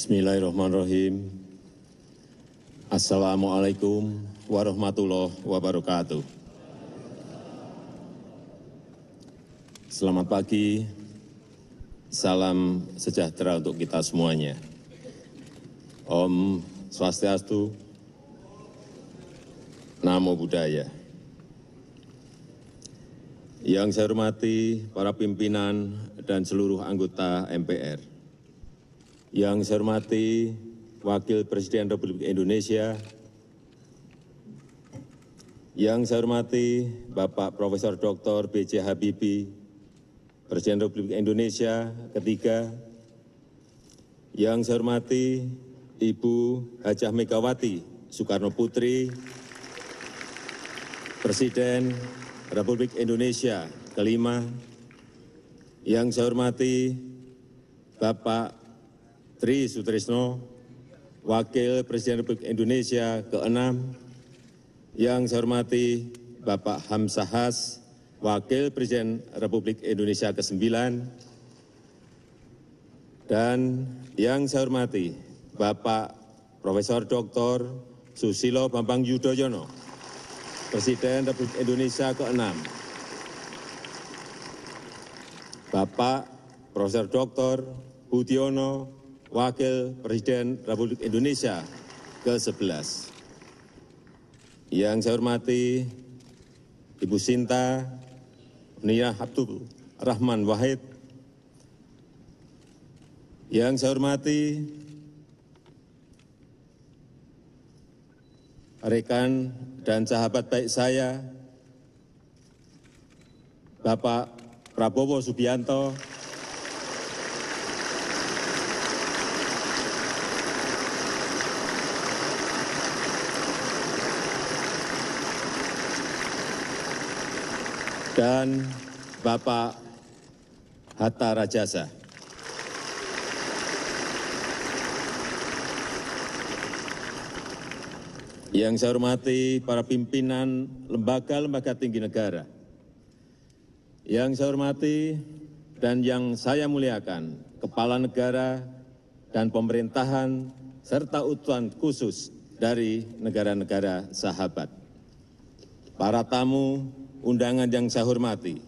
Bismillahirrahmanirrahim. Assalamualaikum warahmatullahi wabarakatuh. Selamat pagi, salam sejahtera untuk kita semuanya. Om Swastiastu, Namo Buddhaya. Yang saya hormati para pimpinan dan seluruh anggota MPR. Yang saya hormati Wakil Presiden Republik Indonesia. Yang saya hormati Bapak Profesor Dr. B.J. Habibie, Presiden Republik Indonesia ketiga. Yang saya hormati Ibu Hajah Megawati Soekarno Putri, Presiden Republik Indonesia kelima. Yang saya hormati Bapak Tri Sutrisno, Wakil Presiden Republik Indonesia ke-6. Yang saya hormati Bapak Hamzahas, Wakil Presiden Republik Indonesia ke-9. Dan yang saya hormati Bapak Profesor Dr. Susilo Bambang Yudhoyono, Presiden Republik Indonesia ke-6. Bapak Profesor Dr. Budiono, Wakil Presiden Republik Indonesia ke-11. Yang saya hormati Ibu Sinta Niyah Abdul Rahman Wahid. Yang saya hormati rekan dan sahabat baik saya, Bapak Prabowo Subianto, dan Bapak Hatta Rajasa. Yang saya hormati para pimpinan lembaga-lembaga tinggi negara. Yang saya hormati dan yang saya muliakan kepala negara dan pemerintahan serta utusan khusus dari negara-negara sahabat. Para tamu undangan yang saya hormati,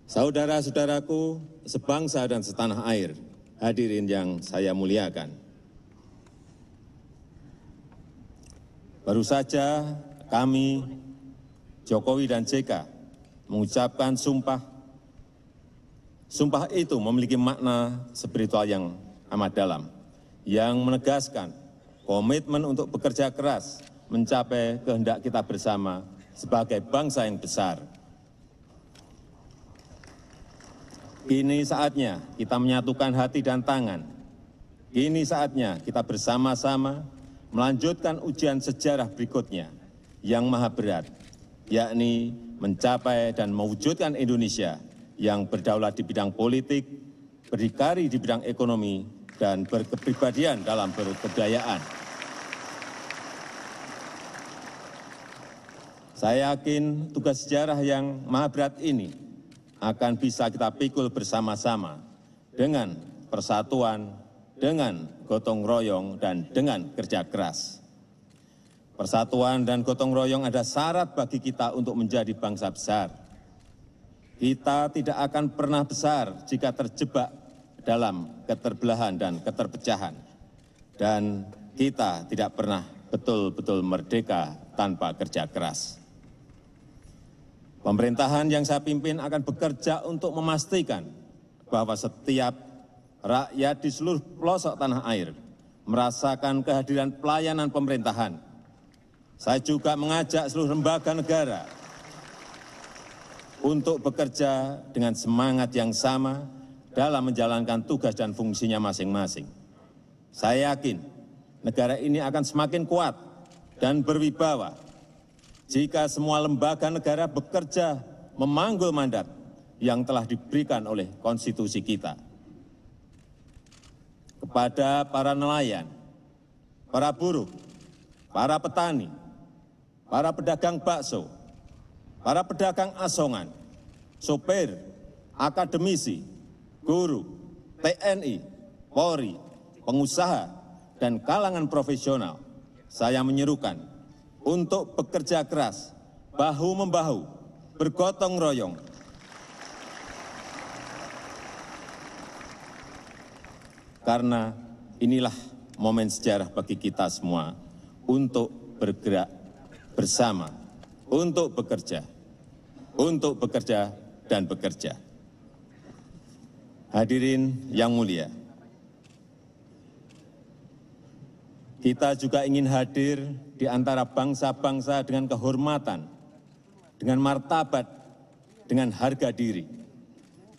saudara-saudaraku sebangsa dan setanah air, hadirin yang saya muliakan. Baru saja kami, Jokowi dan JK, mengucapkan sumpah. Sumpah itu memiliki makna spiritual yang amat dalam, yang menegaskan komitmen untuk bekerja keras mencapai kehendak kita bersama sebagai bangsa yang besar. Kini saatnya kita menyatukan hati dan tangan. Kini saatnya kita bersama-sama melanjutkan ujian sejarah berikutnya yang maha berat, yakni mencapai dan mewujudkan Indonesia yang berdaulat di bidang politik, berdikari di bidang ekonomi, dan berkepribadian dalam berkebudayaan. Saya yakin tugas sejarah yang maha berat ini akan bisa kita pikul bersama-sama dengan persatuan, dengan gotong royong, dan dengan kerja keras. Persatuan dan gotong royong ada syarat bagi kita untuk menjadi bangsa besar. Kita tidak akan pernah besar jika terjebak dalam keterbelahan dan keterpecahan. Dan kita tidak pernah betul-betul merdeka tanpa kerja keras. Pemerintahan yang saya pimpin akan bekerja untuk memastikan bahwa setiap rakyat di seluruh pelosok tanah air merasakan kehadiran pelayanan pemerintahan. Saya juga mengajak seluruh lembaga negara untuk bekerja dengan semangat yang sama dalam menjalankan tugas dan fungsinya masing-masing. Saya yakin negara ini akan semakin kuat dan berwibawa jika semua lembaga negara bekerja memanggul mandat yang telah diberikan oleh konstitusi kita. Kepada para nelayan, para buruh, para petani, para pedagang bakso, para pedagang asongan, sopir, akademisi, guru, TNI, Polri, pengusaha, dan kalangan profesional, saya menyerukan untuk bekerja keras, bahu-membahu, bergotong royong, karena inilah momen sejarah bagi kita semua untuk bergerak bersama, untuk bekerja dan bekerja. Hadirin yang mulia, kita juga ingin hadir di antara bangsa-bangsa dengan kehormatan, dengan martabat, dengan harga diri.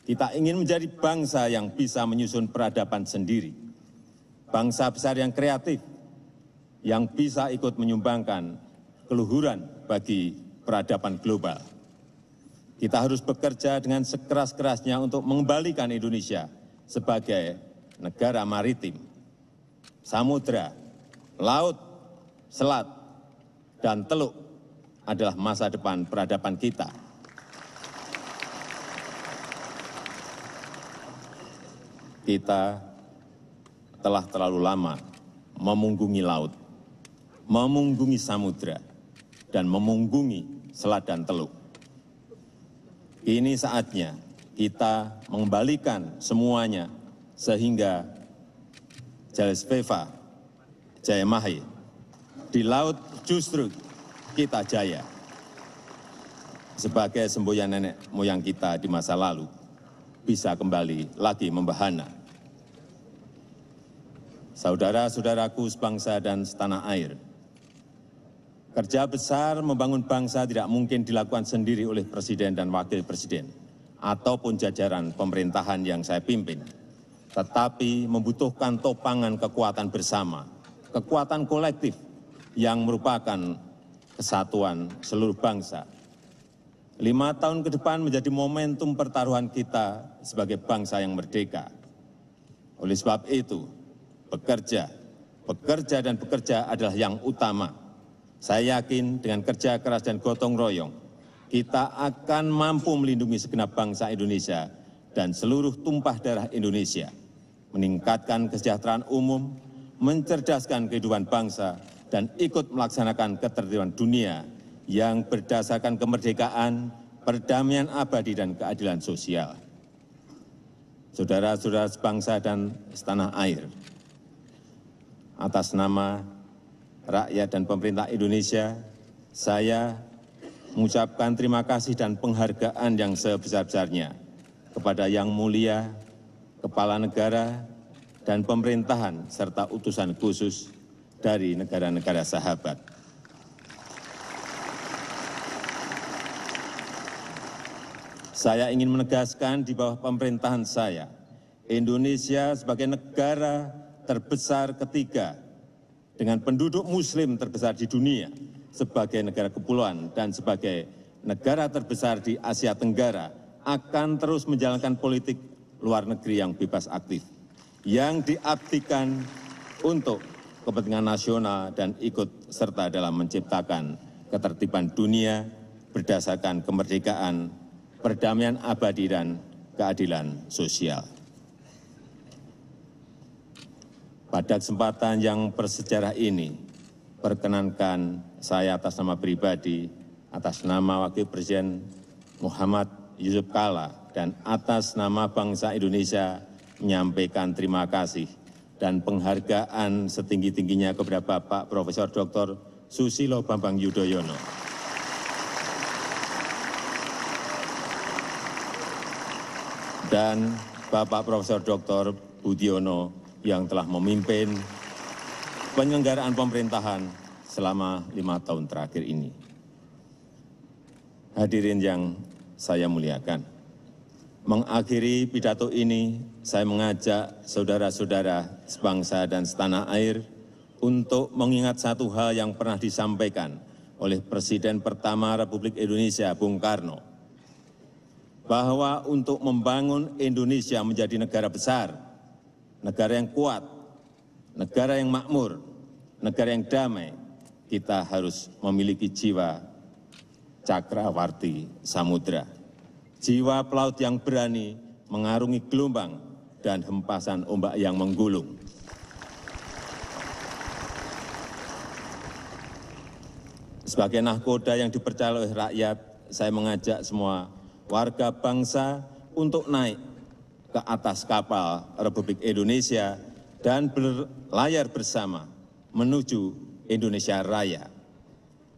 Kita ingin menjadi bangsa yang bisa menyusun peradaban sendiri, bangsa besar yang kreatif, yang bisa ikut menyumbangkan keluhuran bagi peradaban global. Kita harus bekerja dengan sekeras-kerasnya untuk mengembalikan Indonesia sebagai negara maritim, samudra, laut, selat, dan teluk adalah masa depan peradaban kita. Kita telah terlalu lama memunggungi laut, memunggungi samudra, dan memunggungi selat dan teluk. Ini saatnya kita mengembalikan semuanya sehingga Jalesveva, Jayamahe, di laut justru kita jaya. Sebagai semboyan nenek moyang kita di masa lalu, bisa kembali lagi membahana. Saudara-saudaraku sebangsa dan setanah air, kerja besar membangun bangsa tidak mungkin dilakukan sendiri oleh Presiden dan Wakil Presiden ataupun jajaran pemerintahan yang saya pimpin, tetapi membutuhkan topangan kekuatan bersama, kekuatan kolektif yang merupakan kesatuan seluruh bangsa. 5 tahun ke depan menjadi momentum pertaruhan kita sebagai bangsa yang merdeka. Oleh sebab itu, bekerja dan bekerja adalah yang utama. Saya yakin dengan kerja keras dan gotong royong, kita akan mampu melindungi segenap bangsa Indonesia dan seluruh tumpah darah Indonesia, meningkatkan kesejahteraan umum, mencerdaskan kehidupan bangsa, dan ikut melaksanakan ketertiban dunia yang berdasarkan kemerdekaan, perdamaian abadi, dan keadilan sosial. Saudara-saudara sebangsa dan setanah air, atas nama rakyat dan pemerintah Indonesia, saya mengucapkan terima kasih dan penghargaan yang sebesar-besarnya kepada Yang Mulia Kepala Negara dan pemerintahan serta utusan khusus dari negara-negara sahabat. Saya ingin menegaskan di bawah pemerintahan saya, Indonesia sebagai negara terbesar ketiga dengan penduduk muslim terbesar di dunia, sebagai negara kepulauan dan sebagai negara terbesar di Asia Tenggara, akan terus menjalankan politik luar negeri yang bebas aktif, yang diabdikan untuk kepentingan nasional dan ikut serta dalam menciptakan ketertiban dunia berdasarkan kemerdekaan, perdamaian abadi, dan keadilan sosial. Pada kesempatan yang bersejarah ini, perkenankan saya atas nama pribadi, atas nama Wakil Presiden Muhammad Yusuf Kalla, dan atas nama bangsa Indonesia menyampaikan terima kasih dan penghargaan setinggi-tingginya kepada Bapak Profesor Dr. Susilo Bambang Yudhoyono. Dan Bapak Profesor Dr. Budiono yang telah memimpin penyelenggaraan pemerintahan selama 5 tahun terakhir ini. Hadirin yang saya muliakan, mengakhiri pidato ini, saya mengajak saudara-saudara sebangsa dan setanah air untuk mengingat satu hal yang pernah disampaikan oleh Presiden pertama Republik Indonesia, Bung Karno, bahwa untuk membangun Indonesia menjadi negara besar, negara yang kuat, negara yang makmur, negara yang damai, kita harus memiliki jiwa cakrawarti samudra, jiwa pelaut yang berani mengarungi gelombang dan hempasan ombak yang menggulung. Sebagai nahkoda yang dipercaya oleh rakyat, saya mengajak semua warga bangsa untuk naik ke atas kapal Republik Indonesia dan berlayar bersama menuju Indonesia Raya.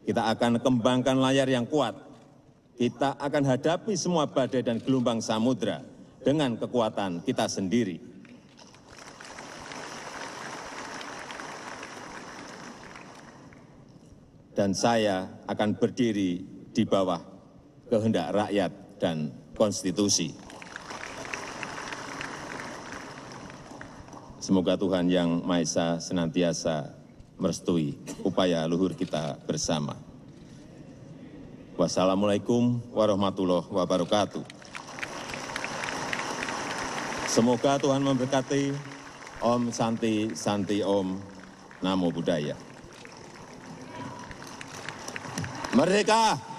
Kita akan kembangkan layar yang kuat. Kita akan hadapi semua badai dan gelombang samudra dengan kekuatan kita sendiri. Dan saya akan berdiri di bawah kehendak rakyat dan konstitusi. Semoga Tuhan Yang Maha Esa senantiasa merestui upaya luhur kita bersama. Wassalamualaikum warahmatullahi wabarakatuh. Semoga Tuhan memberkati. Om Santi Santi Om. Namo Buddhaya. Merdeka!